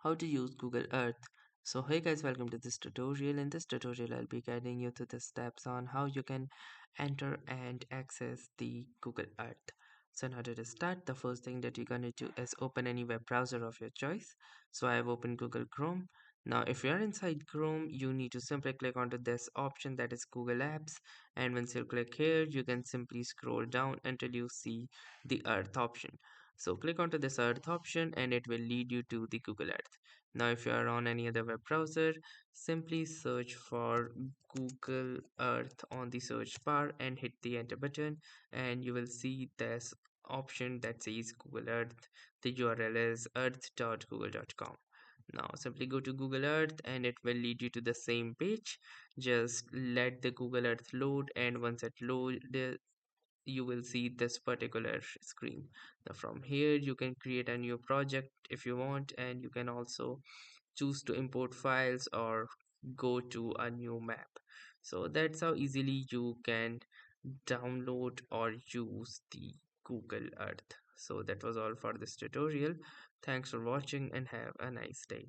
How to use Google Earth. So hey guys, welcome to this tutorial. In this tutorial I'll be guiding you through the steps on how you can enter and access the Google Earth. So in order to start, the first thing that you're gonna do is open any web browser of your choice. So I have opened Google Chrome. Now if you're inside Chrome, you need to simply click onto this option, that is Google Apps, and once you click here you can simply scroll down until you see the Earth option. So click onto this Earth option and it will lead you to the Google Earth. Now if you are on any other web browser, simply search for Google Earth on the search bar and hit the enter button, and you will see this option that says Google Earth. The URL is earth.google.com. Now simply go to Google Earth and it will lead you to the same page. Just let the Google Earth load, and once it loads you will see this particular screen. Now from here you can create a new project if you want, and you can also choose to import files or go to a new map. So that's how easily you can download or use the Google Earth. So that was all for this tutorial. Thanks for watching and have a nice day.